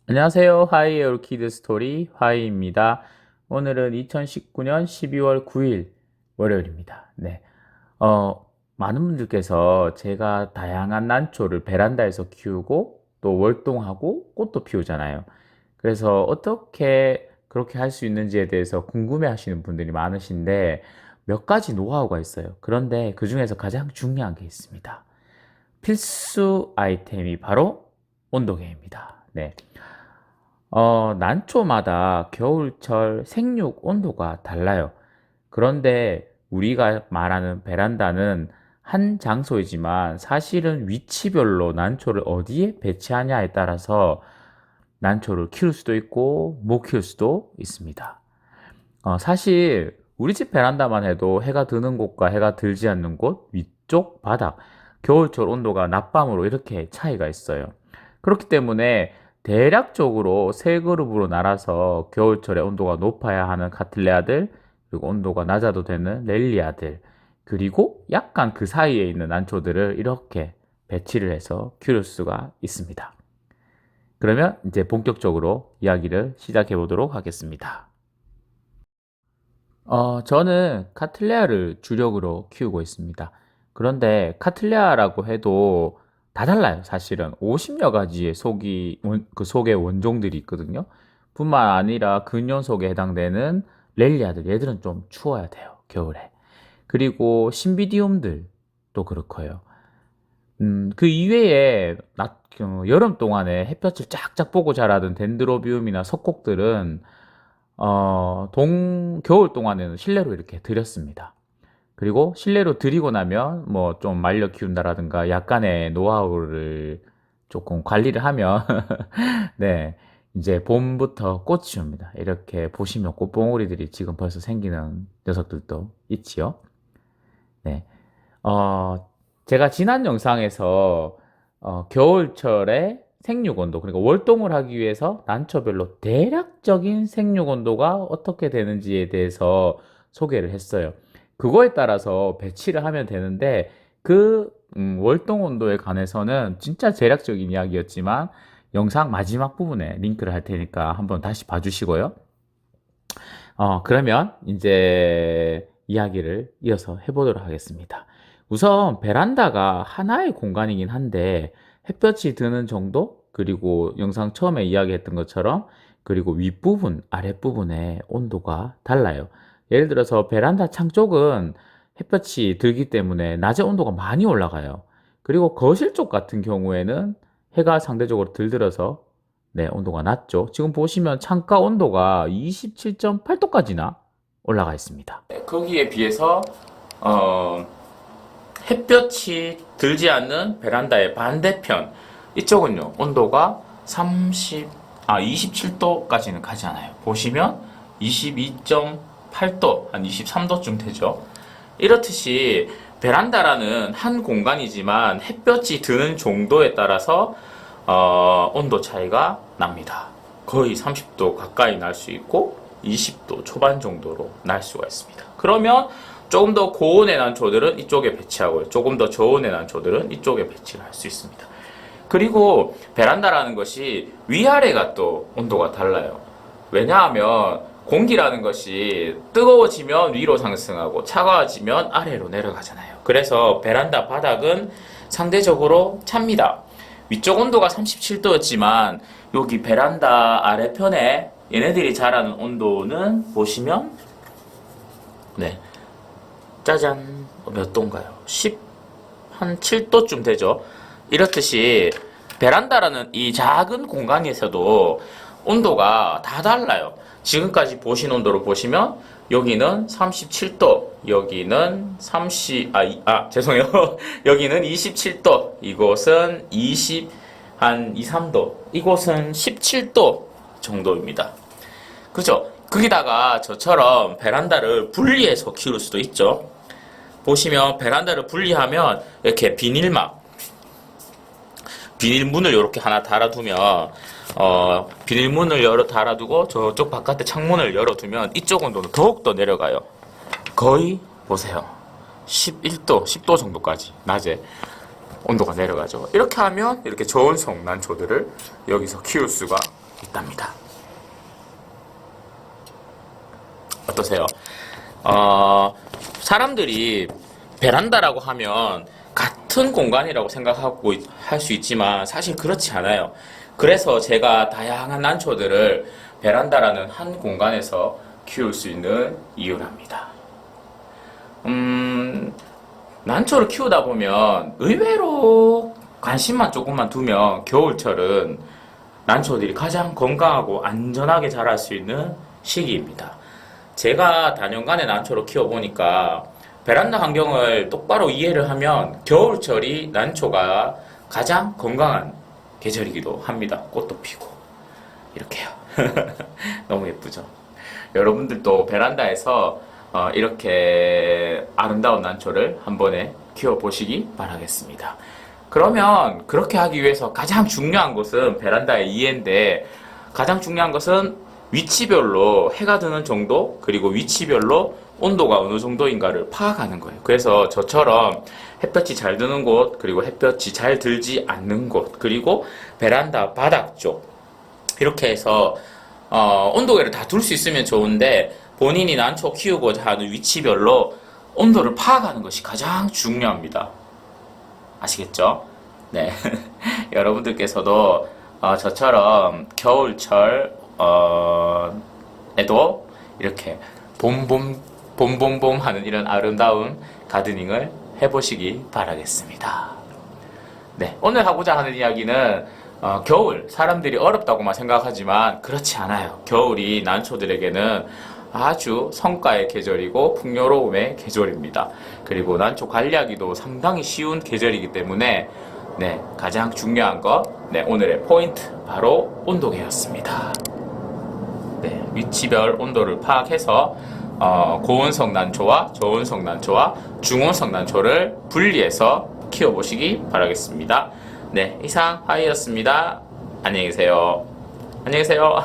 안녕하세요. 하이 에어키드 스토리 하이입니다. 오늘은 2019년 12월 9일 월요일입니다. 네. 많은 분들께서 제가 다양한 난초를 베란다에서 키우고 또 월동하고 꽃도 피우잖아요. 그래서 어떻게 그렇게 할 수 있는지에 대해서 궁금해 하시는 분들이 많으신데 몇 가지 노하우가 있어요. 그런데 그 중에서 가장 중요한 게 있습니다. 필수 아이템이 바로 온도계입니다. 네. 난초마다 겨울철 생육 온도가 달라요. 그런데 우리가 말하는 베란다는 한 장소이지만 사실은 위치별로 난초를 어디에 배치하냐에 따라서 난초를 키울 수도 있고 못 키울 수도 있습니다. 사실 우리 집 베란다만 해도 해가 드는 곳과 해가 들지 않는 곳, 위쪽 바닥, 겨울철 온도가 낮밤으로 이렇게 차이가 있어요. 그렇기 때문에 대략적으로 세 그룹으로 나눠서 겨울철에 온도가 높아야 하는 카틀레아들, 그리고 온도가 낮아도 되는 렐리아들, 그리고 약간 그 사이에 있는 난초들을 이렇게 배치를 해서 키울 수가 있습니다. 그러면 이제 본격적으로 이야기를 시작해 보도록 하겠습니다. 저는 카틀레아를 주력으로 키우고 있습니다. 그런데 카틀레아라고 해도 다 달라요, 사실은. 50여 가지의 그 속의 원종들이 있거든요. 뿐만 아니라 근년 속에 해당되는 렐리아들, 얘들은 좀 추워야 돼요, 겨울에. 그리고 신비디움들도 그렇고요. 그 이외에 여름 동안에 햇볕을 쫙쫙 보고 자라던 덴드로비움이나 석곡들은 겨울 동안에는 실내로 이렇게 들였습니다. 그리고 실내로 들이고 나면 뭐 좀 말려 키운다라든가 약간의 노하우를 조금 관리를 하면 네, 이제 봄부터 꽃이 옵니다. 이렇게 보시면 꽃봉오리들이 지금 벌써 생기는 녀석들도 있지요. 네. 어, 제가 지난 영상에서 겨울철에 생육 온도, 그러니까 월동을 하기 위해서 난초별로 대략적인 생육 온도가 어떻게 되는지에 대해서 소개를 했어요. 그거에 따라서 배치를 하면 되는데 월동 온도에 관해서는 진짜 대략적인 이야기였지만 영상 마지막 부분에 링크를 할 테니까 한번 다시 봐주시고요. 그러면 이제 이야기를 이어서 해보도록 하겠습니다. 우선 베란다가 하나의 공간이긴 한데 햇볕이 드는 정도, 그리고 영상 처음에 이야기했던 것처럼 그리고 윗부분, 아랫부분의 온도가 달라요. 예를 들어서 베란다 창 쪽은 햇볕이 들기 때문에 낮에 온도가 많이 올라가요. 그리고 거실 쪽 같은 경우에는 해가 상대적으로 들들어서 네, 온도가 낮죠. 지금 보시면 창가 온도가 27.8도까지나 올라가 있습니다. 네, 거기에 비해서 어, 햇볕이 들지 않는 베란다의 반대편 이쪽은요, 온도가 27도까지는 가지 않아요. 보시면 22.8도, 한 23도쯤 되죠. 이렇듯이 베란다라는 한 공간이지만 햇볕이 드는 정도에 따라서 온도 차이가 납니다. 거의 30도 가까이 날 수 있고 20도 초반 정도로 날 수가 있습니다. 그러면 조금 더 고온의 난초들은 이쪽에 배치하고요. 조금 더 저온의 난초들은 이쪽에 배치를 할 수 있습니다. 그리고 베란다라는 것이 위아래가 또 온도가 달라요. 왜냐하면 공기라는 것이 뜨거워지면 위로 상승하고 차가워지면 아래로 내려가잖아요. 그래서 베란다 바닥은 상대적으로 찹니다. 위쪽 온도가 37도였지만 여기 베란다 아래편에 얘네들이 자라는 온도는 보시면 네, 짜잔, 몇 도인가요? 한 7도쯤 되죠. 이렇듯이 베란다라는 이 작은 공간에서도 온도가 다 달라요. 지금까지 보신 온도로 보시면 여기는 37도, 여기는 죄송해요. 여기는 27도, 이곳은 2, 3도, 이곳은 17도 정도입니다. 그죠? 거기다가 저처럼 베란다를 분리해서 키울 수도 있죠. 보시면 베란다를 분리하면 이렇게 비닐문을 이렇게 하나 달아두면 비닐문을 달아두고 저쪽 바깥에 창문을 열어두면 이쪽 온도는 더욱더 내려가요. 거의 보세요. 11도, 10도 정도까지 낮에 온도가 내려가죠. 이렇게 하면 이렇게 저온성 난초들을 여기서 키울 수가 있답니다. 어떠세요? 사람들이 베란다라고 하면 같은 공간이라고 생각하고 할 수 있지만 사실 그렇지 않아요. 그래서 제가 다양한 난초들을 베란다라는 한 공간에서 키울 수 있는 이유랍니다. 난초를 키우다 보면 의외로 관심만 조금만 두면 겨울철은 난초들이 가장 건강하고 안전하게 자랄 수 있는 시기입니다. 제가 다년간의 난초를 키워보니까 베란다 환경을 똑바로 이해를 하면 겨울철이 난초가 가장 건강한 계절이기도 합니다. 꽃도 피고 이렇게요. 너무 예쁘죠? 여러분들도 베란다에서 이렇게 아름다운 난초를 한 번에 키워보시기 바라겠습니다. 그러면 그렇게 하기 위해서 가장 중요한 것은 베란다의 이해인데, 가장 중요한 것은 위치별로 해가 드는 정도, 그리고 위치별로 온도가 어느 정도인가를 파악하는 거예요. 그래서 저처럼 햇볕이 잘 드는 곳, 그리고 햇볕이 잘 들지 않는 곳, 그리고 베란다 바닥 쪽, 이렇게 해서 온도계를 다 둘 수 있으면 좋은데, 본인이 난초 키우고자 하는 위치별로 온도를 파악하는 것이 가장 중요합니다. 아시겠죠? 네. 여러분들께서도 저처럼 겨울철 에도 이렇게 봄봄봄 하는 이런 아름다운 가드닝을 해보시기 바라겠습니다. 네, 오늘 하고자 하는 이야기는 겨울 사람들이 어렵다고만 생각하지만 그렇지 않아요. 겨울이 난초들에게는 아주 성과의 계절이고 풍요로움의 계절입니다. 그리고 난초 관리하기도 상당히 쉬운 계절이기 때문에 네, 가장 중요한 것, 네, 오늘의 포인트 바로 온도계였습니다. 네, 위치별 온도를 파악해서 고온성 난초와 저온성 난초와 중온성 난초를 분리해서 키워보시기 바라겠습니다. 네, 이상 하이였습니다. 안녕히 계세요. 안녕히 계세요.